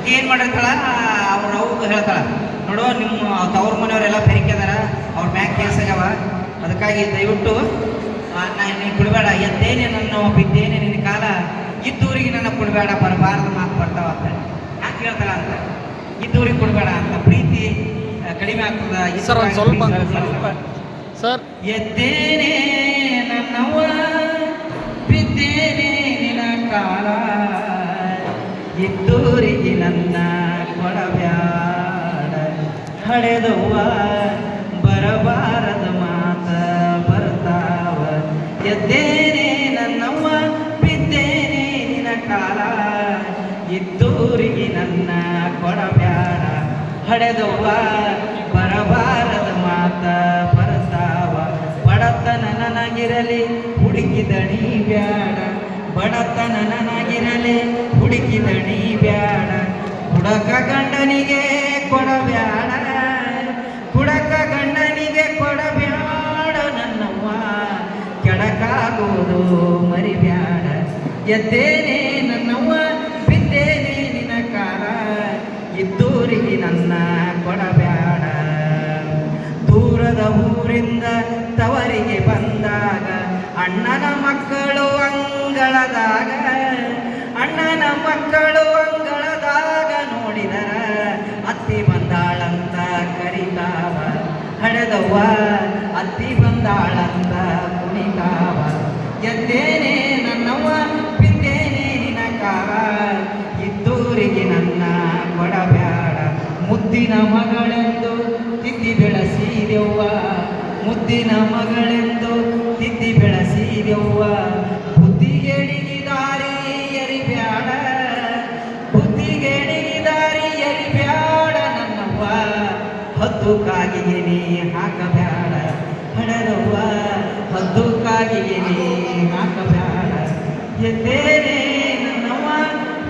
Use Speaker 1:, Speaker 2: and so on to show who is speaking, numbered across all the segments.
Speaker 1: ಆಕೆ ಏನು ಮಾಡಿರ್ತಾಳ, ಅವ್ರು ಹೇಳ್ತಾಳ, ನೋಡು ನಿಮ್ಮ ತವ್ರ ಮನೆಯವರೆಲ್ಲ ಬೆರಿಕೆದಾರ, ಅವ್ರ ಮ್ಯಾಗ ಕೇಸ್ ಆಗ್ಯಾವ, ಅದಕ್ಕಾಗಿ ದಯವಿಟ್ಟು ನೀನು ಕುಡಬೇಡ, ಎದ್ದೇನೆ ನನ್ನ ಬಿದ್ದೇನೆ ನಿನ್ನ ಕಾಲ, ಇದ್ದೂರಿಗೆ ನನ್ನ ಕುಡಬೇಡ, ಬರಬಾರ್ದು ಮಾತು ಬರ್ತಾವ ಅಂತ ಯಾಕೆ ಹೇಳ್ತಾಳ ಅಂತ, ಇದ್ದೂರಿಗೆ ಕುಡಬೇಡ ಅಂತ. ಪ್ರೀತಿ ಕಡಿಮೆ ಆಗ್ತದ
Speaker 2: ಸರ್. ಒಂದು ಸ್ವಲ್ಪ ಸರ್.
Speaker 1: ಎದ್ದೇನೆ ನನ್ನವ್ವ ಬಿದ್ದೇನೆ ನಿನ್ನ ಕಾಲ, ಇದ್ದೂರಿಗೆ ನನ್ನ ಕೊಡಬ್ಯಾಡ, ಹಡೆದವ್ವ ಬರಬಾರದ ಮಾತ ಬರ್ತಾವ. ಎದ್ದೇನೆ ನನ್ನವ್ವ ಬಿದ್ದೇನೆ ನಿನ್ನ ಕಾಲ, ಇದ್ದೂರಿಗೆ ನನ್ನ ಕೊಡಬ್ಯಾಡ, ಹಡೆದವ್ವ ಬರಬಾರದ ಮಾತ ಬರ್ತಾವ. ಬಡತನ ನನಗಿರಲಿ ಹುಡುಕಿದಣಿ ಬ್ಯಾಡ, ಬಡತನ ನನಗಿರಲಿ ಹುಡುಕಿದಣಿ ಬ್ಯಾಡ, ಹುಡಕ ಗಂಡನಿಗೆ ಕೊಡಬ್ಯಾಡ, ಹುಡಕ ಗಂಡನಿಗೆ ಕೊಡಬ್ಯಾಡ ನನ್ನವ್ವ, ಕೆಡಕಾಗೋದು ಮರಿಬ್ಯಾಡ. ಎದ್ದೇನೆ ನನ್ನವ್ವ ಬಿದ್ದೇನೆ ನಿನ್ನ ಕಾಲ, ಇದ್ದೂರಿಗೆ ನನ್ನ ಕೊಡಬ್ಯಾಡ. ದೂರದ ಊರಿಂದ ತವರಿಗೆ ಬಂದಾಗ ಅಣ್ಣನ ಮಕ್ಕಳು ಅಂಗಳದಾಗ, ಅಣ್ಣನ ಮಕ್ಕಳು ಅಂಗಳದಾಗ ನೋಡಿದರ ಅತ್ತಿ ಬಂದಾಳಂತ ಕರಿತಾವ. ಹಡೆದವ್ವ ಅತ್ತಿ ಬಂದಾಳಂತ ಕುಣಿತಾವ. ಎದ್ದೇನೆ ನನ್ನವ್ವ ಬಿದ್ದೇನೆ ನಿನ್ನ ಕಾಲ, ಇದ್ದೂರಿಗೆ ನನ್ನ ಕೊಡಬ್ಯಾಡ. ಮುದ್ದಿನ ಮಗಳೆಂದು ತಿದ್ದಿ ಬೆಳೆಸಿದೆವ್ವ, ಮುದ್ದಿನ ಮಗಳೆಂದು ತಿದ್ದಿ ಬೆಳೆಸಿದೆವ್ವ, ಬುದ್ಧಿಗೆಡಿಗಿ ದಾರಿ ಎರಿಬ್ಯಾಡ, ಬುದ್ಧಿಗೆಡಿಗಿ ದಾರಿ ಎರಿಬ್ಯಾಡ ನನ್ನವ್ವ, ಹದ್ದು ಕಾಗಿಗೆ ನೀ ಹಾಕಬ್ಯಾಡ. ಹಡೆದವ್ವ ಹದ್ದು ಕಾಗಿಗೆ ನೀ ಹಾಕಬ್ಯಾಡ. ಎದ್ದೇನೆ ನನ್ನವ್ವ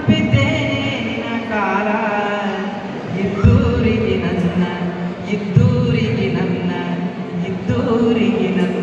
Speaker 1: ಬಿದ್ದೇನೆ ನಿನ್ನ ಕಾಲ, ಇದ್ದೂರಿಗೆ ನನ್ನ, ಇದ್ದೂರಿಗೆ ನನ್ನ, ಇದ್ದೂರಿಗೆ ನನ್ನ